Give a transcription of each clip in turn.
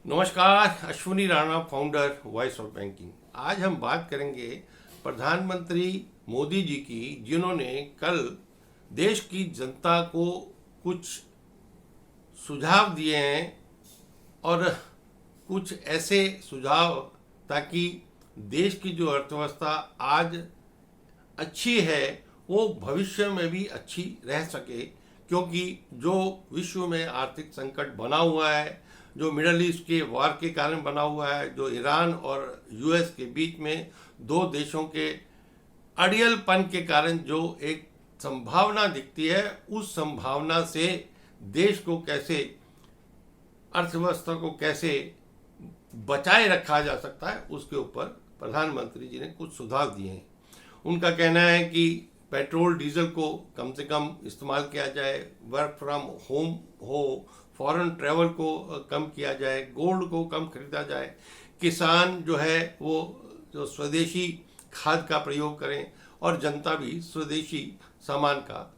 नमस्कार, Ashwini Rana, founder voice of banking. आज हम बात करेंगे प्रधानमंत्री मोदी जी की, जिन्होंने कल देश की जनता को कुछ सुझाव दिए हैं और कुछ ऐसे सुझाव ताकि देश की जो अर्थव्यवस्था आज अच्छी है वो भविष्य में भी अच्छी रह सके। क्योंकि जो विश्व में आर्थिक संकट बना हुआ है, जो मिडल ईस्ट के वार के कारण बना हुआ है, जो ईरान और यूएस के बीच में दो देशों के अड़ियलपन के कारण जो एक संभावना दिखती है, उस संभावना से देश को कैसे, अर्थव्यवस्था को कैसे बचाए रखा जा सकता है, उसके ऊपर प्रधानमंत्री जी ने कुछ सुझाव दिए हैं। उनका कहना है कि पेट्रोल डीजल को कम से कम इस्तेमाल किया जाए, वर्क फ्रॉम होम हो, फॉरेन ट्रैवल को कम किया जाए, गोल्ड को कम खरीदा जाए, किसान जो है वो जो स्वदेशी खाद का प्रयोग करें और जनता भी स्वदेशी सामान का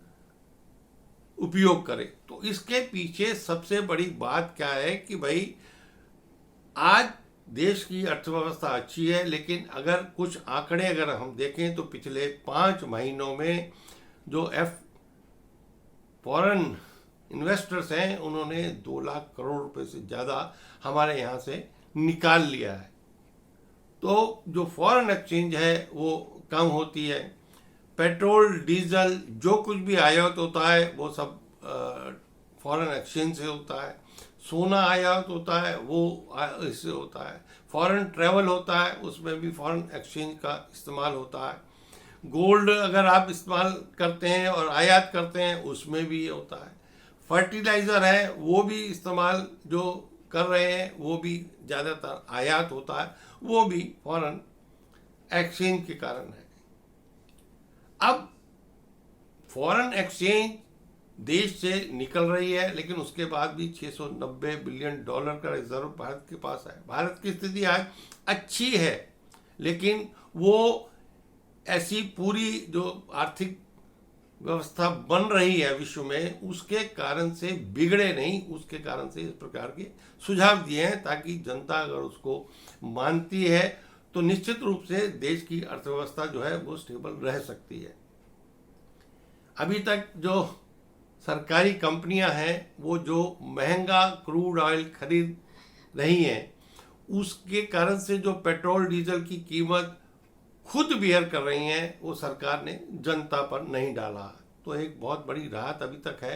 उपयोग करे। तो इसके पीछे सबसे बड़ी बात क्या है कि भाई आज देश की अर्थव्यवस्था अच्छी है, लेकिन अगर कुछ आंकड़े अगर हम देखें तो पिछले 5 महीनों में जो फॉरेन इन्वेस्टर्स हैं उन्होंने 2 लाख करोड़ रुपए से ज़्यादा हमारे यहाँ से निकाल लिया है। तो जो फॉरेन एक्सचेंज है वो कम होती है। पेट्रोल डीजल जो कुछ भी आयात होता है वो सब फॉरेन एक्सचेंज से होता है। सोना आयात होता है वो इससे होता है। फॉरेन ट्रैवल होता है उसमें भी फॉरेन एक्सचेंज का इस्तेमाल होता है। गोल्ड अगर आप इस्तेमाल करते हैं और आयात करते हैं उसमें भी ये होता है। फर्टिलाइज़र है वो भी इस्तेमाल जो कर रहे हैं वो भी ज़्यादातर आयात होता है, वो भी फॉरेन एक्सचेंज के कारण है। अब फॉरेन एक्सचेंज देश से निकल रही है, लेकिन उसके बाद भी 690 बिलियन डॉलर का रिजर्व भारत के पास है। भारत की स्थिति आज अच्छी है, लेकिन वो ऐसी पूरी जो आर्थिक व्यवस्था बन रही है विश्व में उसके कारण से बिगड़े नहीं, उसके कारण से इस प्रकार के सुझाव दिए हैं ताकि जनता अगर उसको मानती है तो निश्चित रूप से देश की अर्थव्यवस्था जो है वो स्टेबल रह सकती है। अभी तक जो सरकारी कंपनियां हैं वो जो महंगा क्रूड ऑयल खरीद रही हैं उसके कारण से जो पेट्रोल डीजल की कीमत खुद बियर कर रही हैं वो सरकार ने जनता पर नहीं डाला। तो एक बहुत बड़ी राहत अभी तक है।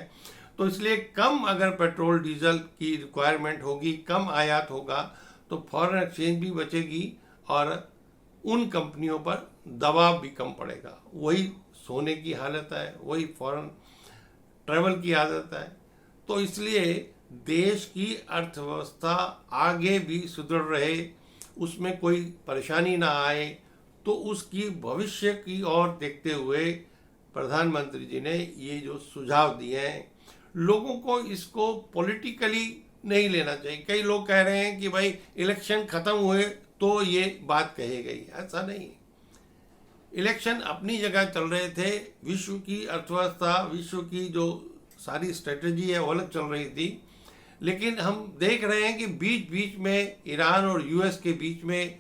तो इसलिए कम अगर पेट्रोल डीजल की रिक्वायरमेंट होगी, कम आयात होगा तो फॉरेन एक्सचेंज भी बचेगी और उन कंपनियों पर दबाव भी कम पड़ेगा। वही सोने की हालत है, वही फॉरेन ट्रैवल की आदत है। तो इसलिए देश की अर्थव्यवस्था आगे भी सुदृढ़ रहे, उसमें कोई परेशानी ना आए, तो उसकी भविष्य की ओर देखते हुए प्रधानमंत्री जी ने ये जो सुझाव दिए हैं, लोगों को इसको पॉलिटिकली नहीं लेना चाहिए। कई लोग कह रहे हैं कि भाई इलेक्शन खत्म हुए तो ये बात कही गई, ऐसा नहीं। इलेक्शन अपनी जगह चल रहे थे, विश्व की अर्थव्यवस्था, विश्व की जो सारी स्ट्रेटजी है वो अलग चल रही थी। लेकिन हम देख रहे हैं कि बीच बीच में ईरान और यूएस के बीच में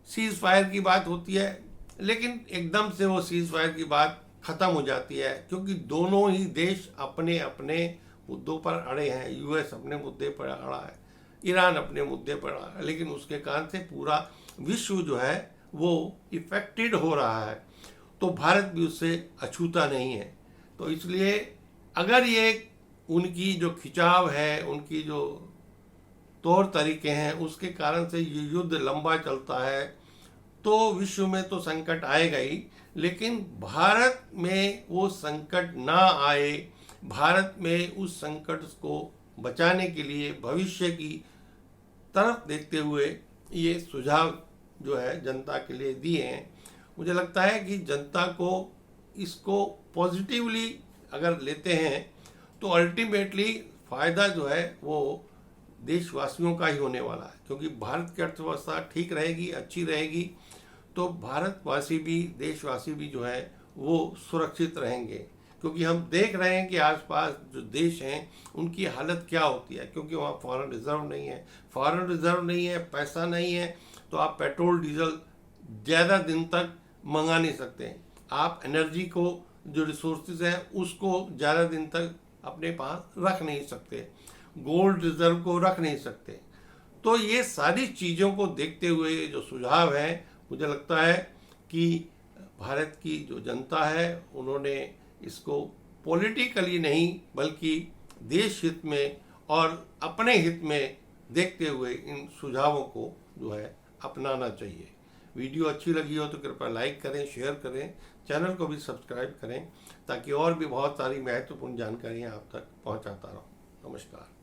सीज फायर की बात होती है, लेकिन एकदम से वो सीज फायर की बात खत्म हो जाती है, क्योंकि दोनों ही देश अपने अपने मुद्दों पर अड़े हैं। यूएस अपने मुद्दे पर अड़ा है, ईरान अपने मुद्दे पर अड़ा है, लेकिन उसके कारण से पूरा विश्व जो है वो इफेक्टेड हो रहा है। तो भारत भी उससे अछूता नहीं है। तो इसलिए अगर ये उनकी जो खिंचाव है, उनकी जो तौर तरीके हैं, उसके कारण से ये युद्ध लंबा चलता है तो विश्व में तो संकट आएगा ही, लेकिन भारत में वो संकट ना आए, भारत में उस संकट को बचाने के लिए भविष्य की तरफ देखते हुए ये सुझाव जो है जनता के लिए दिए हैं। मुझे लगता है कि जनता को इसको पॉजिटिवली अगर लेते हैं तो अल्टीमेटली फ़ायदा जो है वो देशवासियों का ही होने वाला है, क्योंकि भारत की अर्थव्यवस्था ठीक रहेगी, अच्छी रहेगी, तो भारतवासी भी, देशवासी भी जो है वो सुरक्षित रहेंगे। क्योंकि हम देख रहे हैं कि आसपास जो देश हैं उनकी हालत क्या होती है, क्योंकि वहाँ फॉरेन रिजर्व नहीं है। फॉरेन रिजर्व नहीं है, पैसा नहीं है, तो आप पेट्रोल डीजल ज़्यादा दिन तक मंगा नहीं सकते। आप एनर्जी को, जो रिसोर्सेज हैं, उसको ज़्यादा दिन तक अपने पास रख नहीं सकते। गोल्ड रिजर्व को रख नहीं सकते। तो ये सारी चीज़ों को देखते हुए जो सुझाव है, मुझे लगता है कि भारत की जो जनता है उन्होंने इसको पॉलिटिकली नहीं बल्कि देश हित में और अपने हित में देखते हुए इन सुझावों को जो है अपनाना चाहिए। वीडियो अच्छी लगी हो तो कृपया लाइक करें, शेयर करें, चैनल को भी सब्सक्राइब करें, ताकि और भी बहुत सारी महत्वपूर्ण जानकारियाँ आप तक पहुँचाता रहूँ। नमस्कार।